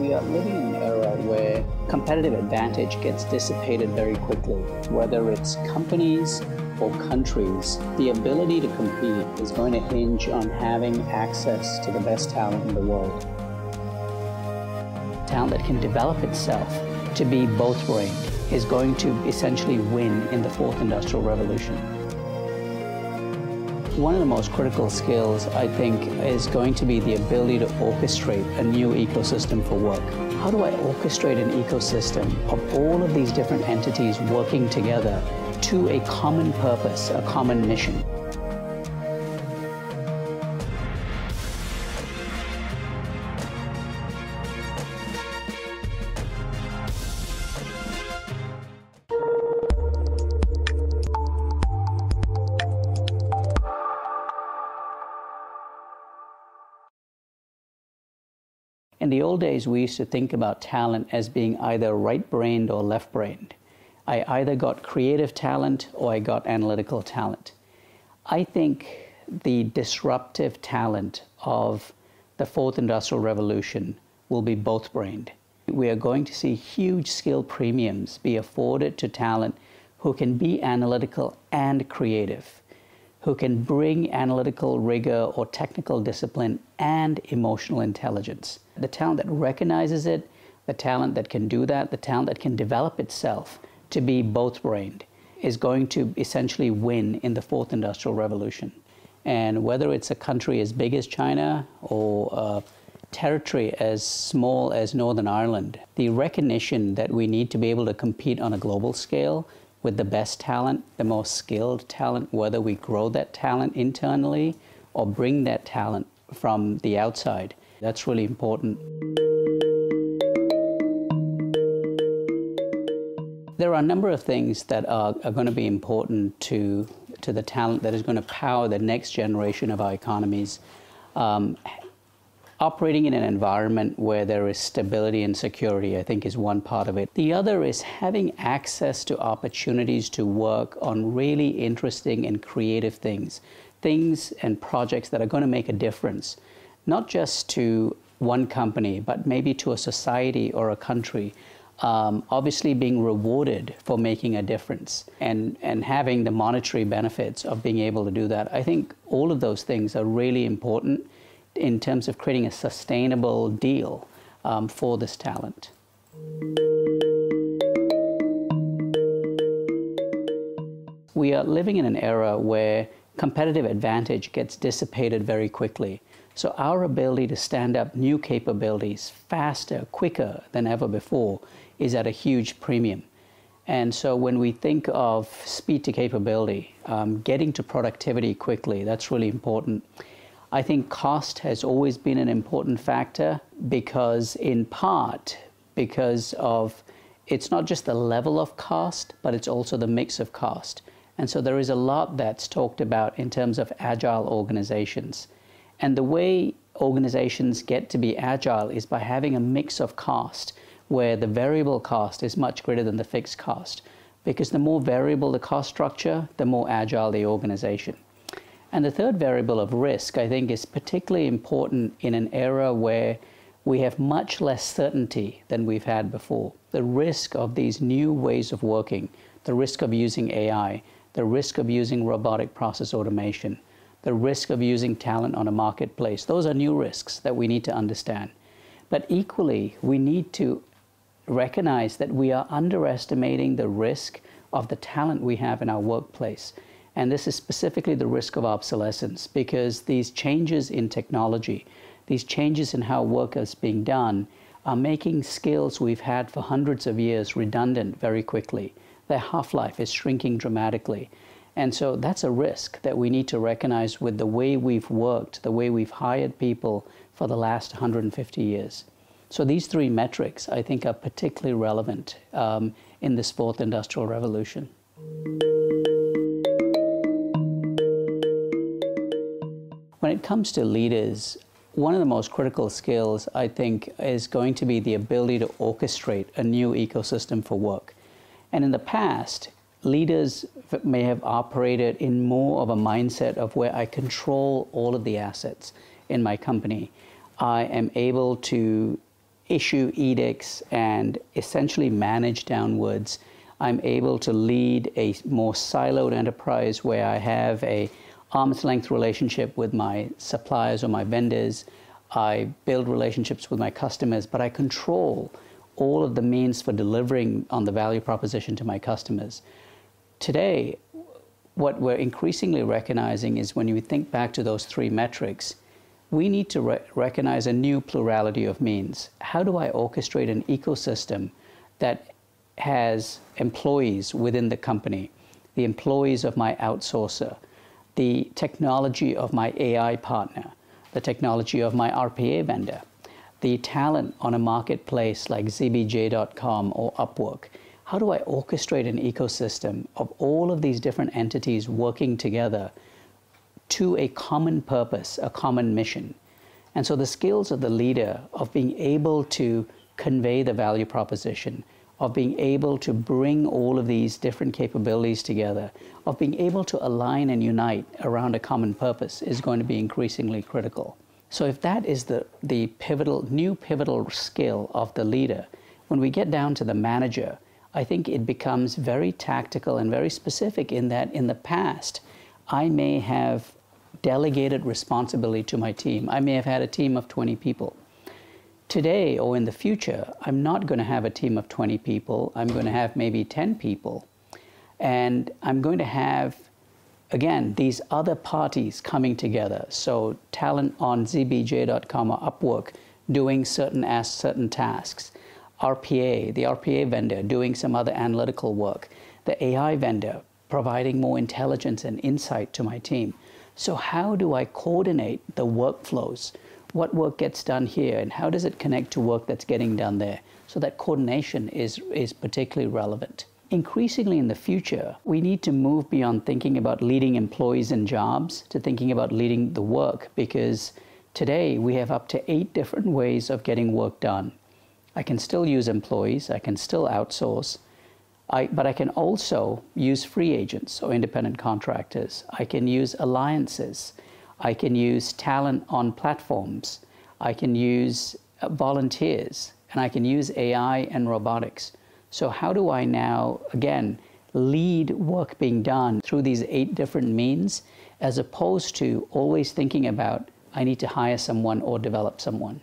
We are living in an era where competitive advantage gets dissipated very quickly. Whether it's companies or countries, the ability to compete is going to hinge on having access to the best talent in the world. Talent that can develop itself to be both-brained is going to essentially win in the fourth industrial revolution. One of the most critical skills, I think, is going to be the ability to orchestrate a new ecosystem for work. How do I orchestrate an ecosystem of all of these different entities working together to a common purpose, a common mission? In the old days, we used to think about talent as being either right-brained or left-brained. I either got creative talent or I got analytical talent. I think the disruptive talent of the fourth industrial revolution will be both-brained. We are going to see huge skill premiums be afforded to talent who can be analytical and creative, who can bring analytical rigor or technical discipline and emotional intelligence. The talent that recognizes it, the talent that can do that, the talent that can develop itself to be both-brained is going to essentially win in the fourth industrial revolution. And whether it's a country as big as China or a territory as small as Northern Ireland, the recognition that we need to be able to compete on a global scale with the best talent, the most skilled talent, whether we grow that talent internally or bring that talent from the outside, that's really important. There are a number of things that are going to be important to the talent that is going to power the next generation of our economies. Operating in an environment where there is stability and security, I think, is one part of it. The other is having access to opportunities to work on really interesting and creative things and projects that are going to make a difference, not just to one company, but maybe to a society or a country. Obviously being rewarded for making a difference and having the monetary benefits of being able to do that. I think all of those things are really important in terms of creating a sustainable deal for this talent. We are living in an era where competitive advantage gets dissipated very quickly. So our ability to stand up new capabilities faster, quicker than ever before is at a huge premium. And so when we think of speed to capability, getting to productivity quickly, that's really important. I think cost has always been an important factor because, in part, because of it's not just the level of cost, but it's also the mix of cost. And so there is a lot that's talked about in terms of agile organizations. And the way organizations get to be agile is by having a mix of cost where the variable cost is much greater than the fixed cost. Because the more variable the cost structure, the more agile the organization. And the third variable of risk, I think, is particularly important in an era where we have much less certainty than we've had before. The risk of these new ways of working, the risk of using AI, the risk of using robotic process automation, the risk of using talent on a marketplace, those are new risks that we need to understand. But equally, we need to recognize that we are underestimating the risk of the talent we have in our workplace. And this is specifically the risk of obsolescence, because these changes in technology, these changes in how work is being done, are making skills we've had for hundreds of years redundant very quickly. Their half-life is shrinking dramatically. And so that's a risk that we need to recognize with the way we've worked, the way we've hired people for the last 150 years. So these three metrics, I think, are particularly relevant in this fourth industrial revolution. When it comes to leaders, one of the most critical skills, I think, is going to be the ability to orchestrate a new ecosystem for work. And in the past, leaders may have operated in more of a mindset of where I control all of the assets in my company. I am able to issue edicts and essentially manage downwards. I'm able to lead a more siloed enterprise where I have a arm's length relationship with my suppliers or my vendors. I build relationships with my customers, but I control all of the means for delivering on the value proposition to my customers. Today, what we're increasingly recognizing is when you think back to those three metrics, we need to recognize a new plurality of means. How do I orchestrate an ecosystem that has employees within the company, the employees of my outsourcer, the technology of my AI partner, the technology of my RPA vendor, the talent on a marketplace like zbj.com or Upwork? How do I orchestrate an ecosystem of all of these different entities working together to a common purpose, a common mission? And so the skills of the leader of being able to convey the value proposition, of being able to bring all of these different capabilities together, of being able to align and unite around a common purpose is going to be increasingly critical. So if that is the new pivotal skill of the leader, when we get down to the manager, I think it becomes very tactical and very specific in that in the past, I may have delegated responsibility to my team. I may have had a team of 20 people. Today or in the future, I'm not going to have a team of 20 people. I'm going to have maybe 10 people. And I'm going to have, again, these other parties coming together. So talent on zbj.com or Upwork doing certain tasks. RPA, the RPA vendor doing some other analytical work. The AI vendor providing more intelligence and insight to my team. So how do I coordinate the workflows? What work gets done here and how does it connect to work that's getting done there? So that coordination is particularly relevant. Increasingly in the future, we need to move beyond thinking about leading employees and jobs to thinking about leading the work, because today we have up to 8 different ways of getting work done. I can still use employees, I can still outsource, but I can also use free agents or independent contractors. I can use alliances. I can use talent on platforms. I can use volunteers, and I can use AI and robotics. So how do I now, again, lead work being done through these 8 different means, as opposed to always thinking about, I need to hire someone or develop someone?